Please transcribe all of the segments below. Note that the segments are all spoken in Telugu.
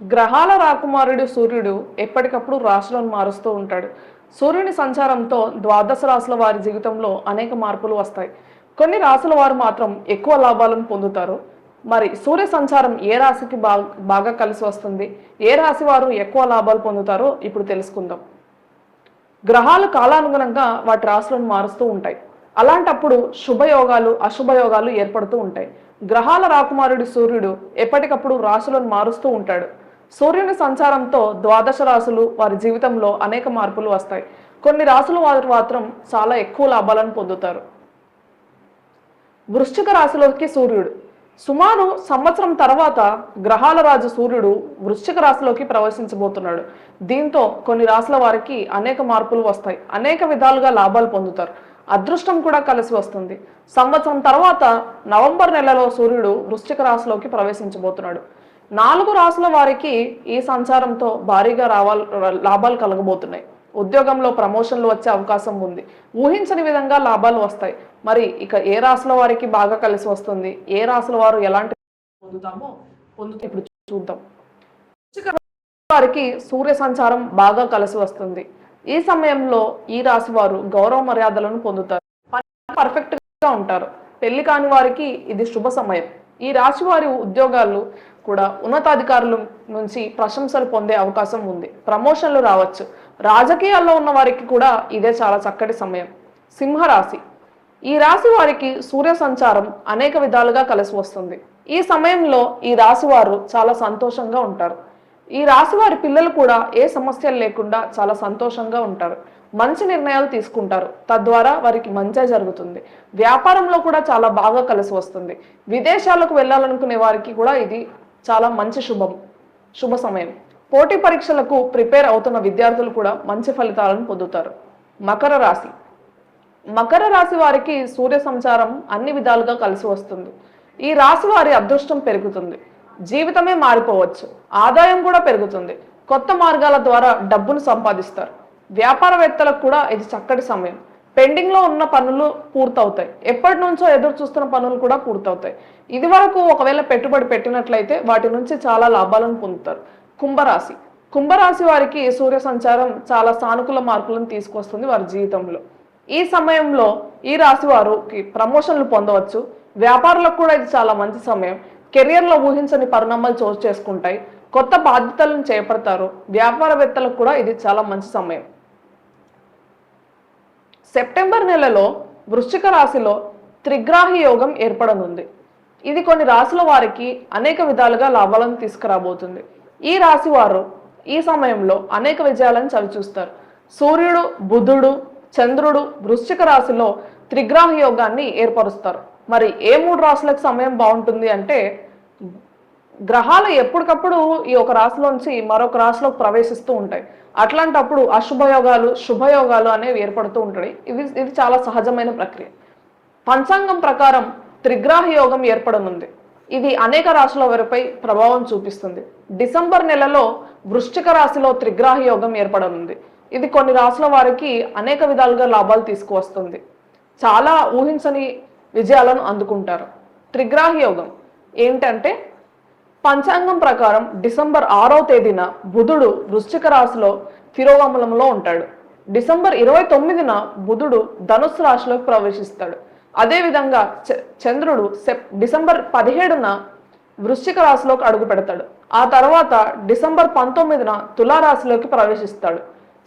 గ్రహాల రాకుమారుడు సూర్యుడు ఎప్పటికప్పుడు రాశులను మారుస్తూ ఉంటాడు. సూర్యుని సంచారంతో ద్వాదశ రాశుల వారి జీవితంలో అనేక మార్పులు వస్తాయి. కొన్ని రాశుల వారు మాత్రం ఎక్కువ లాభాలను పొందుతారు. మరి సూర్య సంచారం ఏ రాశికి బాగా కలిసి వస్తుంది, ఏ రాశి వారు ఎక్కువ లాభాలు పొందుతారో ఇప్పుడు తెలుసుకుందాం. గ్రహాలు కాలానుగుణంగా వాటి రాశులను మారుస్తూ ఉంటాయి. అలాంటప్పుడు శుభయోగాలు అశుభయోగాలు ఏర్పడుతూ ఉంటాయి. గ్రహాల రాకుమారుడి సూర్యుడు ఎప్పటికప్పుడు రాశులను మారుస్తూ ఉంటాడు. సూర్యుని సంచారంతో ద్వాదశ రాశులు వారి జీవితంలో అనేక మార్పులు వస్తాయి. కొన్ని రాశుల వారు మాత్రం చాలా ఎక్కువ లాభాలను పొందుతారు. వృశ్చిక రాశిలోకి సూర్యుడు సుమారు సంవత్సరం తర్వాత గ్రహాల రాజు సూర్యుడు వృశ్చిక రాశిలోకి ప్రవేశించబోతున్నాడు. దీంతో కొన్ని రాశుల వారికి అనేక మార్పులు వస్తాయి, అనేక విధాలుగా లాభాలు పొందుతారు. అదృష్టం కూడా కలిసి వస్తుంది. సంవత్సరం తర్వాత నవంబర్ నెలలో సూర్యుడు వృశ్చిక రాశిలోకి ప్రవేశించబోతున్నాడు. 4 రాశుల వారికి ఈ సంచారంతో భారీగా లాభాలు కలగబోతున్నాయి. ఉద్యోగంలో ప్రమోషన్లు వచ్చే అవకాశం ఉంది. ఊహించని విధంగా లాభాలు వస్తాయి. మరి ఇక ఏ రాశుల వారికి బాగా కలిసి వస్తుంది, ఏ రాశుల వారు ఎలాంటి పొందుతామో ఇప్పుడు చూద్దాం. వృశ్చిక వారికి సూర్య సంచారం బాగా కలిసి వస్తుంది. ఈ సమయంలో ఈ రాశి వారు గౌరవ మర్యాదలను పొందుతారు, పర్ఫెక్ట్ గా ఉంటారు. పెళ్లి కాని వారికి ఇది శుభ సమయం. ఈ రాశి వారి ఉద్యోగాలు కూడా ఉన్నతాధికారుల నుంచి ప్రశంసలు పొందే అవకాశం ఉంది. ప్రమోషన్లు రావచ్చు. రాజకీయాల్లో ఉన్న వారికి కూడా ఇదే చాలా చక్కటి సమయం. సింహరాశి ఈ రాశి వారికి సూర్య సంచారం అనేక విధాలుగా కలిసి వస్తుంది. ఈ సమయంలో ఈ రాశి వారు చాలా సంతోషంగా ఉంటారు. ఈ రాశి వారి పిల్లలు కూడా ఏ సమస్యలు లేకుండా చాలా సంతోషంగా ఉంటారు. మంచి నిర్ణయాలు తీసుకుంటారు. తద్వారా వారికి మంచి జరుగుతుంది. వ్యాపారంలో కూడా చాలా బాగా కలిసి వస్తుంది. విదేశాలకు వెళ్ళాలనుకునే వారికి కూడా ఇది చాలా మంచి శుభ సమయం. పోటీ పరీక్షలకు ప్రిపేర్ అవుతున్న విద్యార్థులు కూడా మంచి ఫలితాలను పొందుతారు. మకర రాశి మకర రాశి వారికి సూర్య సంచారం అన్ని విధాలుగా కలిసి వస్తుంది. ఈ రాశి వారి అదృష్టం పెరుగుతుంది. జీవితమే మారిపోవచ్చు. ఆదాయం కూడా పెరుగుతుంది. కొత్త మార్గాల ద్వారా డబ్బును సంపాదిస్తారు. వ్యాపారవేత్తలకు కూడా ఇది చక్కటి సమయం. పెండింగ్ లో ఉన్న పనులు పూర్తవుతాయి. ఎప్పటి నుంచో ఎదురు చూస్తున్న పనులు కూడా పూర్తవుతాయి. ఇది వరకు ఒకవేళ పెట్టుబడి పెట్టినట్లయితే వాటి నుంచి చాలా లాభాలను పొందుతారు. కుంభరాశి వారికి సూర్య సంచారం చాలా సానుకూల మార్పులను తీసుకొస్తుంది వారి జీవితంలో. ఈ సమయంలో ఈ రాశి వారికి ప్రమోషన్లు పొందవచ్చు. వ్యాపారులకు కూడా ఇది చాలా మంచి సమయం. కెరియర్లో ఊహించని పరిణామాలు చోటు చేసుకుంటాయి. కొత్త బాధ్యతలను చేపడతారు. వ్యాపారవేత్తలకు కూడా ఇది చాలా మంచి సమయం. సెప్టెంబర్ నెలలో వృశ్చిక రాశిలో త్రిగ్రాహి యోగం ఏర్పడనుంది. ఇది కొన్ని రాశుల వారికి అనేక విధాలుగా లాభాలను తీసుకురాబోతుంది. ఈ రాశి వారు ఈ సమయంలో అనేక విజయాలను చవిచూస్తారు. సూర్యుడు, బుధుడు, చంద్రుడు వృశ్చిక రాశిలో త్రిగ్రాహి యోగాన్ని ఏర్పరుస్తారు. మరి ఏ 3 రాశులకు సమయం బాగుంటుంది అంటే, గ్రహాలు ఎప్పటికప్పుడు ఈ ఒక రాశిలోంచి మరొక రాశిలోకి ప్రవేశిస్తూ ఉంటాయి. అట్లాంటప్పుడు అశుభయోగాలు శుభయోగాలు అనేవి ఏర్పడుతూ ఉంటాయి. ఇది చాలా సహజమైన ప్రక్రియ. పంచాంగం ప్రకారం త్రిగ్రాహి యోగం ఏర్పడనుంది. ఇది అనేక రాశుల వారిపై ప్రభావం చూపిస్తుంది. డిసెంబర్ నెలలో వృశ్చిక రాశిలో త్రిగ్రాహి యోగం ఏర్పడనుంది. ఇది కొన్ని రాశుల వారికి అనేక విధాలుగా లాభాలు తీసుకువస్తుంది. చాలా ఊహించని విజయాలను అందుకుంటారు. త్రిగ్రాహి యోగం ఏంటంటే, పంచాంగం ప్రకారం డిసెంబర్ 6వ తేదీన బుధుడు వృశ్చిక రాశిలో తిరోగమనంలో ఉంటాడు. డిసెంబర్ 29న బుధుడు ధనుస్సు రాశిలోకి ప్రవేశిస్తాడు. అదేవిధంగా చంద్రుడు డిసెంబర్ 17న వృశ్చిక రాశిలోకి అడుగు పెడతాడు. ఆ తర్వాత డిసెంబర్ 19న తులారాశిలోకి ప్రవేశిస్తాడు.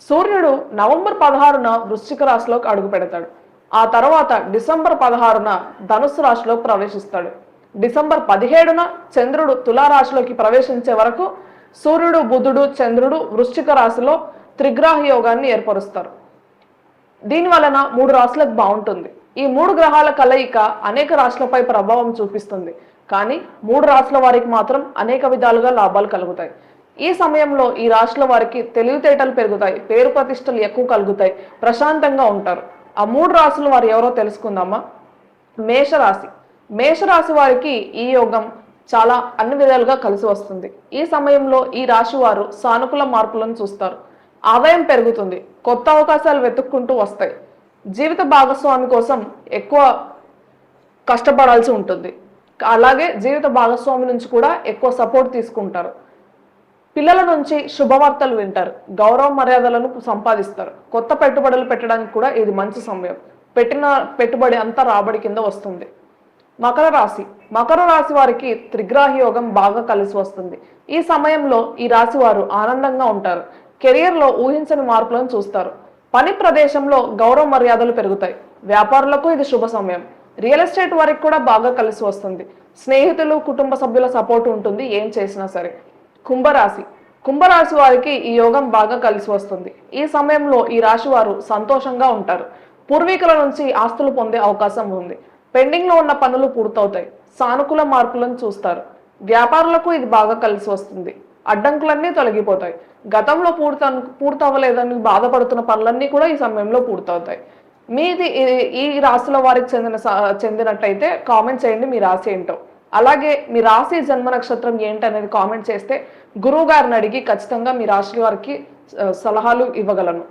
సూర్యుడు నవంబర్ 16న వృశ్చిక రాశిలోకి అడుగు పెడతాడు. ఆ తర్వాత డిసెంబర్ 16న ధనుస్సు రాశిలోకి ప్రవేశిస్తాడు. డిసెంబర్ 17న చంద్రుడు తులారాశిలోకి ప్రవేశించే వరకు సూర్యుడు, బుధుడు, చంద్రుడు వృశ్చిక రాశిలో త్రిగ్రాహి యోగాన్ని ఏర్పరుస్తారు. దీని వలన 3 రాశులకు బాగుంటుంది. ఈ 3 గ్రహాల కలయిక అనేక రాశులపై ప్రభావం చూపిస్తుంది. కానీ 3 రాశుల వారికి మాత్రం అనేక విధాలుగా లాభాలు కలుగుతాయి. ఈ సమయంలో ఈ రాశుల వారికి తెలివితేటలు పెరుగుతాయి, పేరు ప్రతిష్టలు ఎక్కువ కలుగుతాయి, ప్రశాంతంగా ఉంటారు. ఆ 3 రాశుల వారు ఎవరో తెలుసుకుందామా. మేషరాశి వారికి ఈ యోగం చాలా అన్ని విధాలుగా కలిసి వస్తుంది. ఈ సమయంలో ఈ రాశి వారు సానుకూల మార్పులను చూస్తారు. ఆదాయం పెరుగుతుంది. కొత్త అవకాశాలు వెతుక్కుంటూ వస్తాయి. జీవిత భాగస్వామి కోసం ఎక్కువ కష్టపడాల్సి ఉంటుంది. అలాగే జీవిత భాగస్వామి నుంచి కూడా ఎక్కువ సపోర్ట్ తీసుకుంటారు. పిల్లల నుంచి శుభవార్తలు వింటారు, గౌరవ మర్యాదలను సంపాదిస్తారు. కొత్త పెట్టుబడులు పెట్టడానికి కూడా ఇది మంచి సమయం. పెట్టిన పెట్టుబడి అంతా రాబడి కింద వస్తుంది. మకర రాశి. మకర రాశి వారికి త్రిగ్రాహి యోగం బాగా కలిసి వస్తుంది. ఈ సమయంలో ఈ రాశి వారు ఆనందంగా ఉంటారు. కెరియర్లో ఊహించని మార్పులను చూస్తారు. పని ప్రదేశంలో గౌరవ మర్యాదలు పెరుగుతాయి. వ్యాపారులకు ఇది శుభ సమయం. రియల్ ఎస్టేట్ వారికి కూడా బాగా కలిసి వస్తుంది. స్నేహితులు, కుటుంబ సభ్యుల సపోర్ట్ ఉంటుంది ఏం చేసినా సరే. కుంభరాశి. కుంభరాశి వారికి ఈ యోగం బాగా కలిసి వస్తుంది. ఈ సమయంలో ఈ రాశి వారు సంతోషంగా ఉంటారు. పూర్వీకుల నుంచి ఆస్తులు పొందే అవకాశం ఉంది. పెండింగ్ లో ఉన్న పనులు పూర్తవుతాయి. సానుకూల మార్పులను చూస్తారు. వ్యాపారులకు ఇది బాగా కలిసి వస్తుంది. అడ్డంకులన్నీ తొలగిపోతాయి. గతంలో పూర్తవ్వలేదని బాధపడుతున్న పనులన్నీ కూడా ఈ సమయంలో పూర్తవుతాయి. మీది ఈ రాశుల వారికి చెందినట్టయితే కామెంట్ చేయండి మీ రాశి ఏంటో. అలాగే మీ రాశి జన్మ నక్షత్రం ఏంటనేది కామెంట్ చేస్తే గురువు గారిని అడిగి ఖచ్చితంగా మీ రాశి వారికి సలహాలు ఇవ్వగలను.